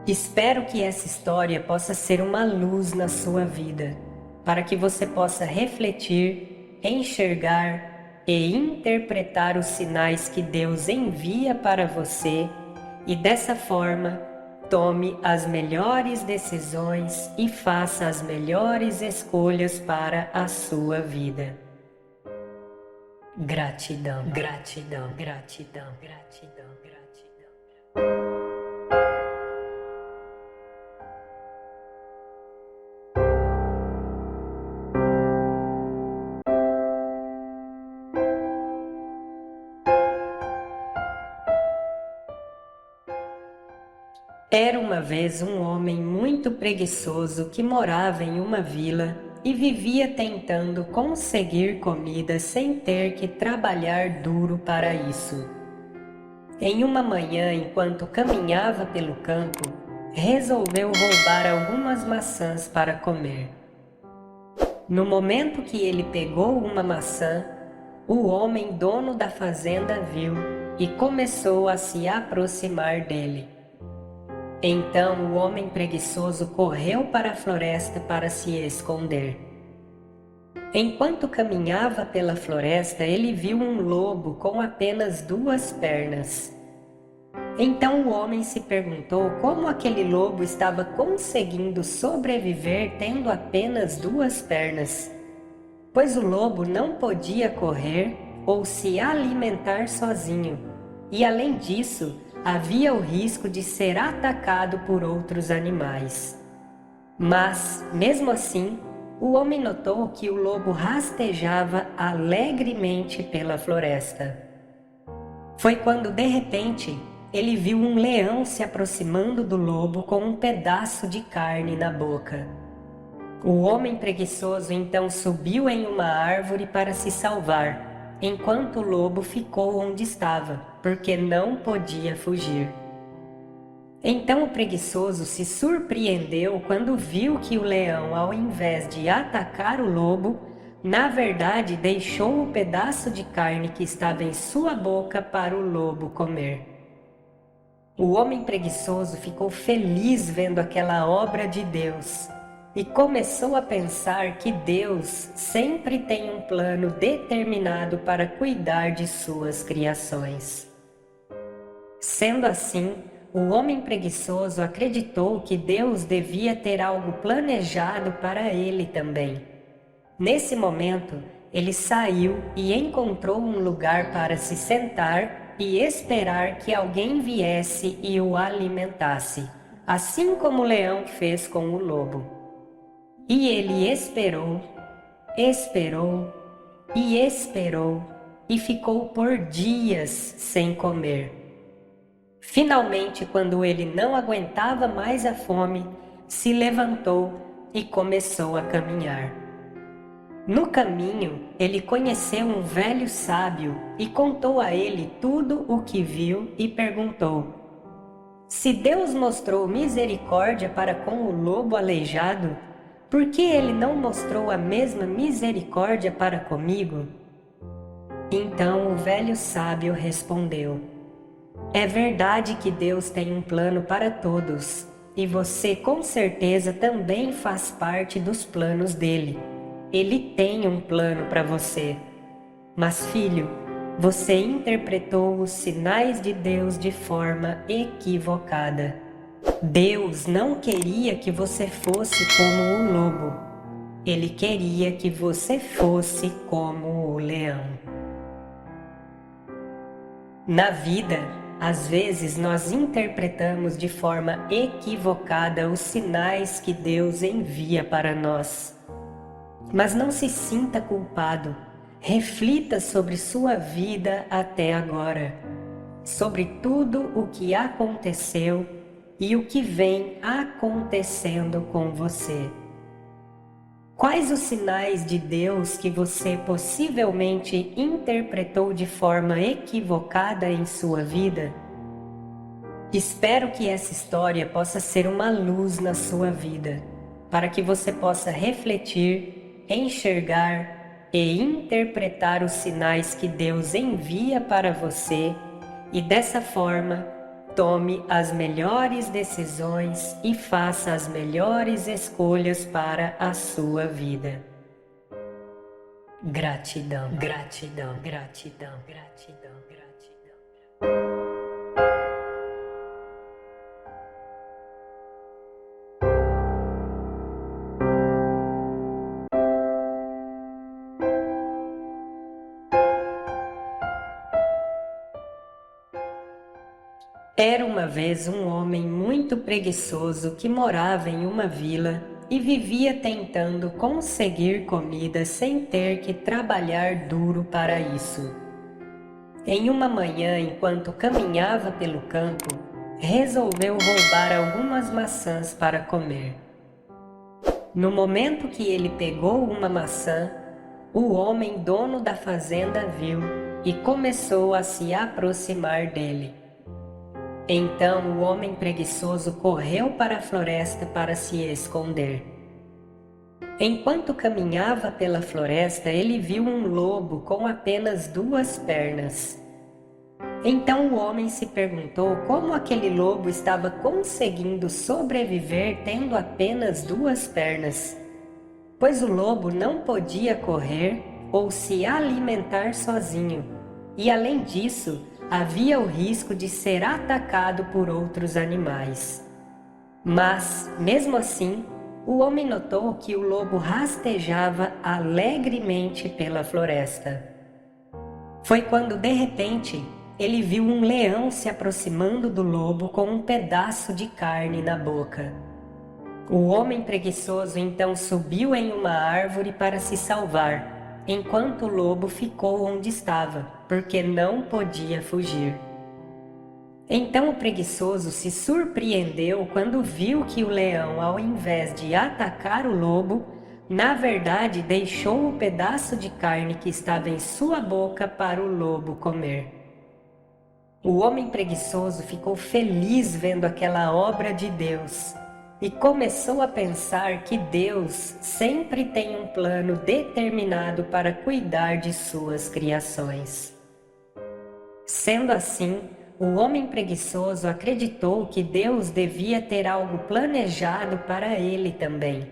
Espero que essa história possa ser uma luz na sua vida, para que você possa refletir, enxergar e interpretar os sinais que Deus envia para você e dessa forma tome as melhores decisões e faça as melhores escolhas para a sua vida. Gratidão, gratidão, gratidão, gratidão, gratidão. Era uma vez um homem muito preguiçoso que morava em uma vila e vivia tentando conseguir comida sem ter que trabalhar duro para isso. Em uma manhã, enquanto caminhava pelo campo, resolveu roubar algumas maçãs para comer. No momento que ele pegou uma maçã, o homem dono da fazenda viu e começou a se aproximar dele. Então o homem preguiçoso correu para a floresta para se esconder. Enquanto caminhava pela floresta, ele viu um lobo com apenas 2 pernas. Então o homem se perguntou como aquele lobo estava conseguindo sobreviver tendo apenas 2 pernas, pois o lobo não podia correr ou se alimentar sozinho, e além disso, havia o risco de ser atacado por outros animais. Mas, mesmo assim, o homem notou que o lobo rastejava alegremente pela floresta. Foi quando, de repente, ele viu um leão se aproximando do lobo com um pedaço de carne na boca. O homem preguiçoso então subiu em uma árvore para se salvar, enquanto o lobo ficou onde estava, porque não podia fugir. Então o preguiçoso se surpreendeu quando viu que o leão, ao invés de atacar o lobo, na verdade deixou o pedaço de carne que estava em sua boca para o lobo comer. O homem preguiçoso ficou feliz vendo aquela obra de Deus e começou a pensar que Deus sempre tem um plano determinado para cuidar de suas criações. Sendo assim, o homem preguiçoso acreditou que Deus devia ter algo planejado para ele também. Nesse momento, ele saiu e encontrou um lugar para se sentar e esperar que alguém viesse e o alimentasse, assim como o leão fez com o lobo. E ele esperou, esperou e esperou, e ficou por dias sem comer. Finalmente, quando ele não aguentava mais a fome, se levantou e começou a caminhar. No caminho, ele conheceu um velho sábio e contou a ele tudo o que viu e perguntou: se Deus mostrou misericórdia para com o lobo aleijado, por que ele não mostrou a mesma misericórdia para comigo? Então o velho sábio respondeu: é verdade que Deus tem um plano para todos, e você com certeza também faz parte dos planos dele. Ele tem um plano para você. Mas, filho, você interpretou os sinais de Deus de forma equivocada. Deus não queria que você fosse como o lobo. Ele queria que você fosse como o leão. Na vida, às vezes nós interpretamos de forma equivocada os sinais que Deus envia para nós. Mas não se sinta culpado. Reflita sobre sua vida até agora, sobre tudo o que aconteceu e o que vem acontecendo com você. Quais os sinais de Deus que você possivelmente interpretou de forma equivocada em sua vida? Espero que essa história possa ser uma luz na sua vida, para que você possa refletir, enxergar e interpretar os sinais que Deus envia para você e dessa forma tome as melhores decisões e faça as melhores escolhas para a sua vida. Gratidão, gratidão, gratidão, gratidão, gratidão. Era uma vez um homem muito preguiçoso que morava em uma vila e vivia tentando conseguir comida sem ter que trabalhar duro para isso. Em uma manhã, enquanto caminhava pelo campo, resolveu roubar algumas maçãs para comer. No momento que ele pegou uma maçã, o homem dono da fazenda viu e começou a se aproximar dele. Então o homem preguiçoso correu para a floresta para se esconder. Enquanto caminhava pela floresta, ele viu um lobo com apenas 2 pernas. Então o homem se perguntou como aquele lobo estava conseguindo sobreviver tendo apenas 2 pernas, pois o lobo não podia correr ou se alimentar sozinho, e além disso, havia o risco de ser atacado por outros animais. Mas, mesmo assim, o homem notou que o lobo rastejava alegremente pela floresta. Foi quando, de repente, ele viu um leão se aproximando do lobo com um pedaço de carne na boca. O homem preguiçoso então subiu em uma árvore para se salvar, enquanto o lobo ficou onde estava, porque não podia fugir. Então o preguiçoso se surpreendeu quando viu que o leão, ao invés de atacar o lobo, na verdade deixou o pedaço de carne que estava em sua boca para o lobo comer. O homem preguiçoso ficou feliz vendo aquela obra de Deus e começou a pensar que Deus sempre tem um plano determinado para cuidar de suas criações. Sendo assim, o homem preguiçoso acreditou que Deus devia ter algo planejado para ele também.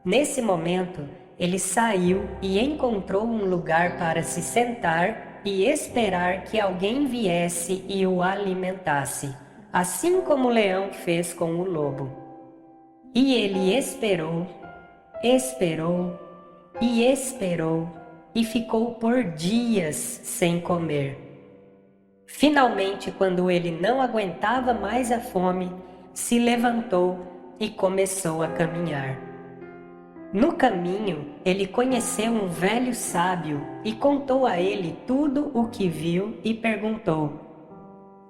Nesse momento, ele saiu e encontrou um lugar para se sentar e esperar que alguém viesse e o alimentasse, assim como o leão fez com o lobo. E ele esperou, esperou e esperou e ficou por dias sem comer. Finalmente, quando ele não aguentava mais a fome, se levantou e começou a caminhar. No caminho, ele conheceu um velho sábio e contou a ele tudo o que viu e perguntou: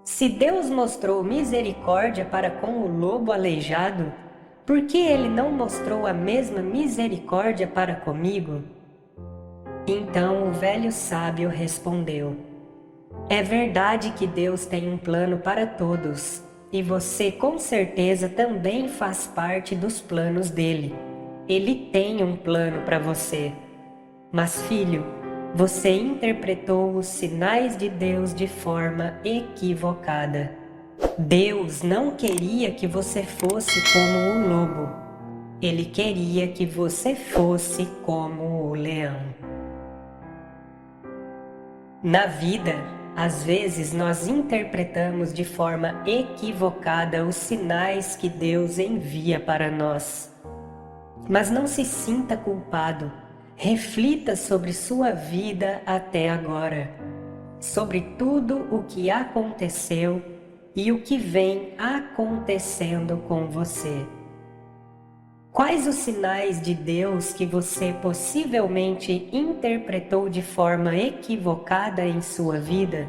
se Deus mostrou misericórdia para com o lobo aleijado, por que ele não mostrou a mesma misericórdia para comigo? Então o velho sábio respondeu: é verdade que Deus tem um plano para todos, e você com certeza também faz parte dos planos dele. Ele tem um plano para você. Mas, filho, você interpretou os sinais de Deus de forma equivocada. Deus não queria que você fosse como o lobo. Ele queria que você fosse como o leão. Na vida, às vezes nós interpretamos de forma equivocada os sinais que Deus envia para nós. Mas não se sinta culpado. Reflita sobre sua vida até agora, sobre tudo o que aconteceu e o que vem acontecendo com você. Quais os sinais de Deus que você possivelmente interpretou de forma equivocada em sua vida?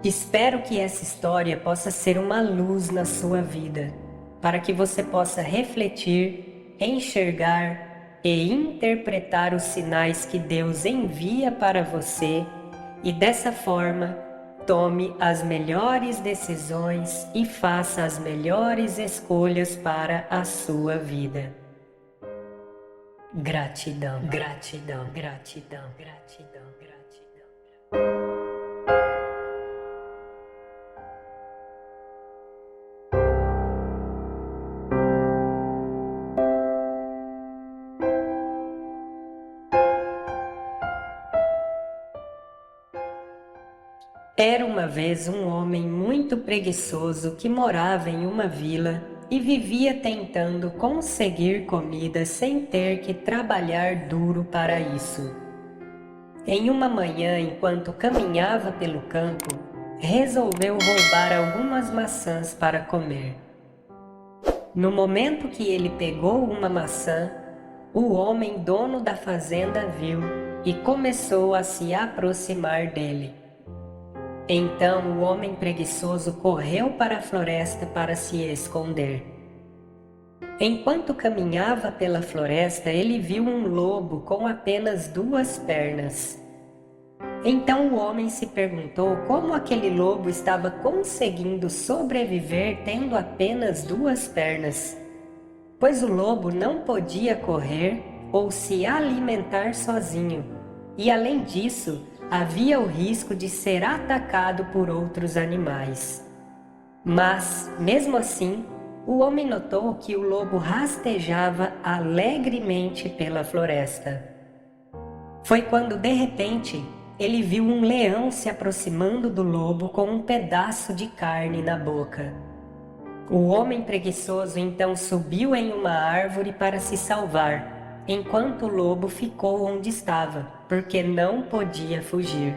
Espero que essa história possa ser uma luz na sua vida, para que você possa refletir, enxergar e interpretar os sinais que Deus envia para você e dessa forma tome as melhores decisões e faça as melhores escolhas para a sua vida. Gratidão, gratidão, gratidão, gratidão, gratidão. Era uma vez um homem muito preguiçoso que morava em uma vila e vivia tentando conseguir comida sem ter que trabalhar duro para isso. Em uma manhã, enquanto caminhava pelo campo, resolveu roubar algumas maçãs para comer. No momento que ele pegou uma maçã, o homem dono da fazenda viu e começou a se aproximar dele. Então o homem preguiçoso correu para a floresta para se esconder. Enquanto caminhava pela floresta, ele viu um lobo com apenas 2 pernas. Então o homem se perguntou como aquele lobo estava conseguindo sobreviver tendo apenas 2 pernas, pois o lobo não podia correr ou se alimentar sozinho, e além disso, havia o risco de ser atacado por outros animais. Mas, mesmo assim, o homem notou que o lobo rastejava alegremente pela floresta. Foi quando, de repente, ele viu um leão se aproximando do lobo com um pedaço de carne na boca. O homem preguiçoso então subiu em uma árvore para se salvar, enquanto o lobo ficou onde estava, porque não podia fugir.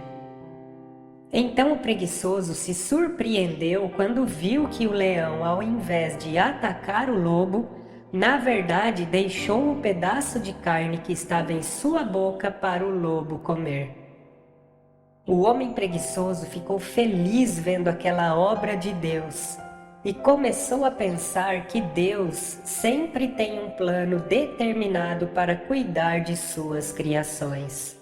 Então o preguiçoso se surpreendeu quando viu que o leão, ao invés de atacar o lobo, na verdade deixou o pedaço de carne que estava em sua boca para o lobo comer. O homem preguiçoso ficou feliz vendo aquela obra de Deus e começou a pensar que Deus sempre tem um plano determinado para cuidar de suas criações.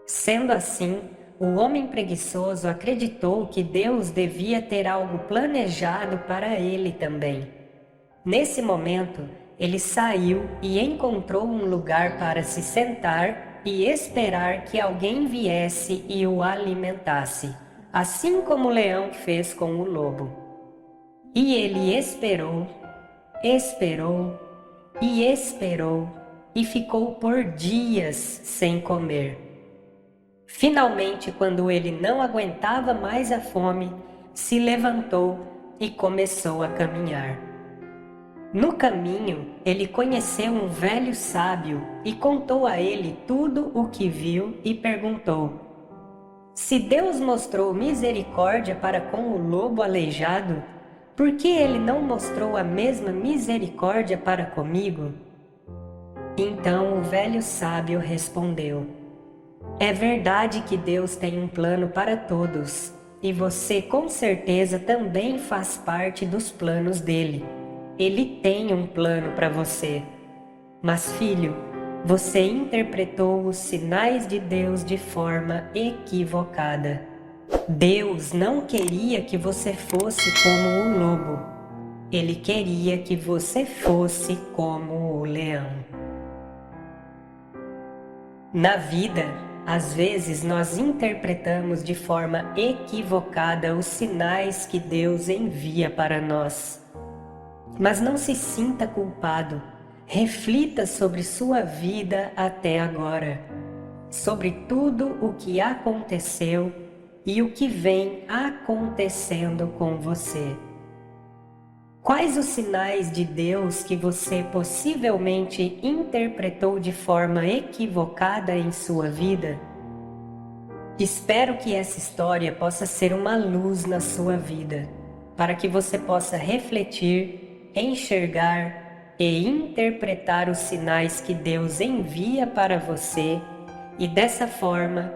Sendo assim, o homem preguiçoso acreditou que Deus devia ter algo planejado para ele também. Nesse momento, ele saiu e encontrou um lugar para se sentar e esperar que alguém viesse e o alimentasse, assim como o leão fez com o lobo. E ele esperou, esperou e esperou e ficou por dias sem comer. Finalmente, quando ele não aguentava mais a fome, se levantou e começou a caminhar. No caminho, ele conheceu um velho sábio e contou a ele tudo o que viu e perguntou: se Deus mostrou misericórdia para com o lobo aleijado, por que ele não mostrou a mesma misericórdia para comigo? Então o velho sábio respondeu: é verdade que Deus tem um plano para todos, e você com certeza também faz parte dos planos dele. Ele tem um plano para você. Mas, filho, você interpretou os sinais de Deus de forma equivocada. Deus não queria que você fosse como o lobo. Ele queria que você fosse como o leão. Na vida, às vezes nós interpretamos de forma equivocada os sinais que Deus envia para nós. Mas não se sinta culpado. Reflita sobre sua vida até agora, sobre tudo o que aconteceu e o que vem acontecendo com você. Quais os sinais de Deus que você possivelmente interpretou de forma equivocada em sua vida? Espero que essa história possa ser uma luz na sua vida, para que você possa refletir, enxergar e interpretar os sinais que Deus envia para você e dessa forma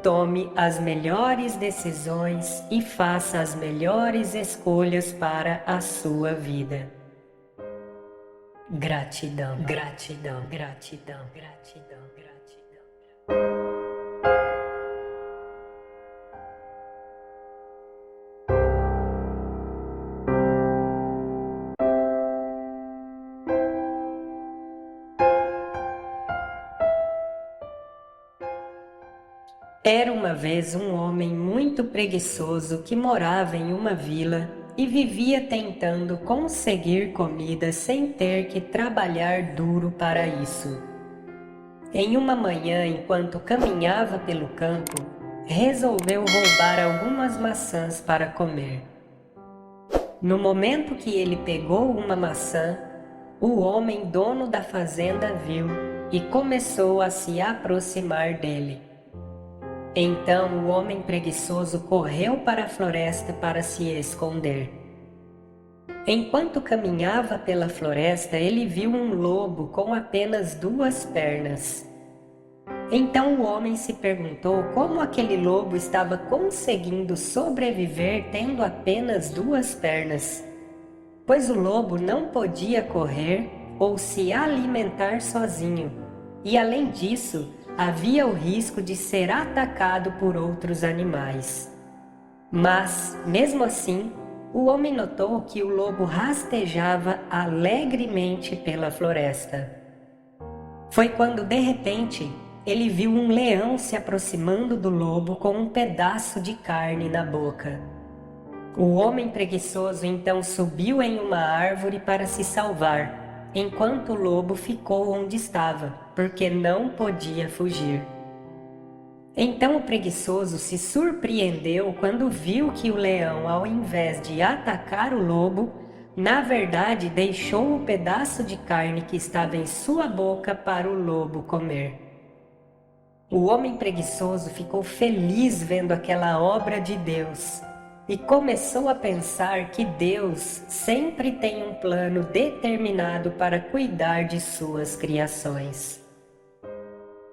tome as melhores decisões e faça as melhores escolhas para a sua vida. Gratidão, gratidão, gratidão, gratidão, gratidão. Era uma vez um homem muito preguiçoso que morava em uma vila e vivia tentando conseguir comida sem ter que trabalhar duro para isso. Em uma manhã, enquanto caminhava pelo campo, resolveu roubar algumas maçãs para comer. No momento que ele pegou uma maçã, o homem dono da fazenda viu e começou a se aproximar dele. Então o homem preguiçoso correu para a floresta para se esconder. Enquanto caminhava pela floresta, ele viu um lobo com apenas 2 pernas. Então o homem se perguntou como aquele lobo estava conseguindo sobreviver tendo apenas 2 pernas, pois o lobo não podia correr ou se alimentar sozinho, e além disso, havia o risco de ser atacado por outros animais. Mas, mesmo assim, o homem notou que o lobo rastejava alegremente pela floresta. Foi quando, de repente, ele viu um leão se aproximando do lobo com um pedaço de carne na boca. O homem preguiçoso então subiu em uma árvore para se salvar, enquanto o lobo ficou onde estava, porque não podia fugir. Então o preguiçoso se surpreendeu quando viu que o leão, ao invés de atacar o lobo, na verdade deixou o pedaço de carne que estava em sua boca para o lobo comer. O homem preguiçoso ficou feliz vendo aquela obra de Deus e começou a pensar que Deus sempre tem um plano determinado para cuidar de suas criações.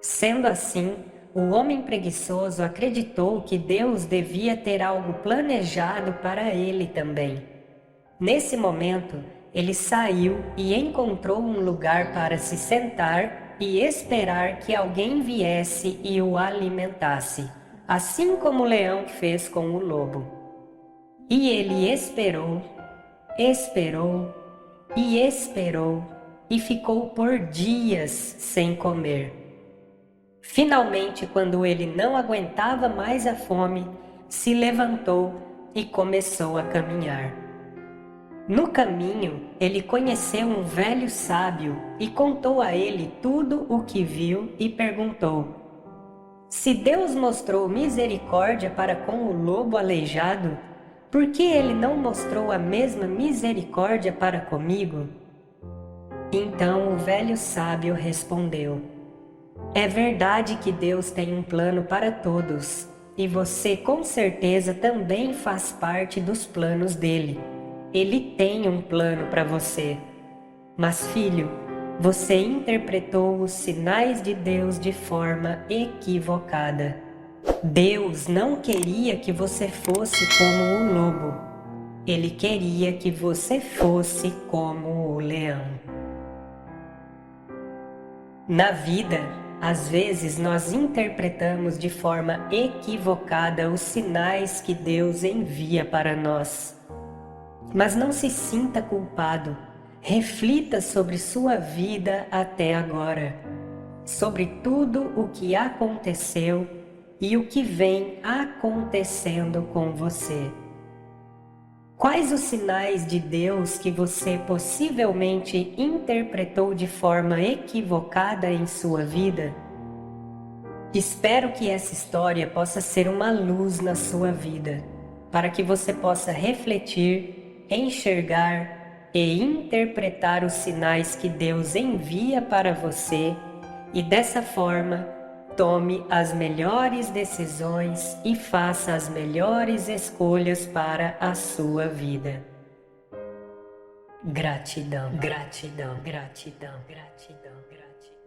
Sendo assim, o homem preguiçoso acreditou que Deus devia ter algo planejado para ele também. Nesse momento, ele saiu e encontrou um lugar para se sentar e esperar que alguém viesse e o alimentasse, assim como o leão fez com o lobo. E ele esperou, esperou e esperou e ficou por dias sem comer. Finalmente, quando ele não aguentava mais a fome, se levantou e começou a caminhar. No caminho, ele conheceu um velho sábio e contou a ele tudo o que viu e perguntou: se Deus mostrou misericórdia para com o lobo aleijado, por que ele não mostrou a mesma misericórdia para comigo? Então o velho sábio respondeu: é verdade que Deus tem um plano para todos, e você com certeza também faz parte dos planos dele. Ele tem um plano para você. Mas, filho, você interpretou os sinais de Deus de forma equivocada. Deus não queria que você fosse como o lobo. Ele queria que você fosse como o leão. Na vida, às vezes nós interpretamos de forma equivocada os sinais que Deus envia para nós. Mas não se sinta culpado. Reflita sobre sua vida até agora, sobre tudo o que aconteceu e o que vem acontecendo com você. Quais os sinais de Deus que você possivelmente interpretou de forma equivocada em sua vida? Espero que essa história possa ser uma luz na sua vida, para que você possa refletir, enxergar e interpretar os sinais que Deus envia para você e dessa forma tome as melhores decisões e faça as melhores escolhas para a sua vida. Gratidão, gratidão, gratidão, gratidão, gratidão.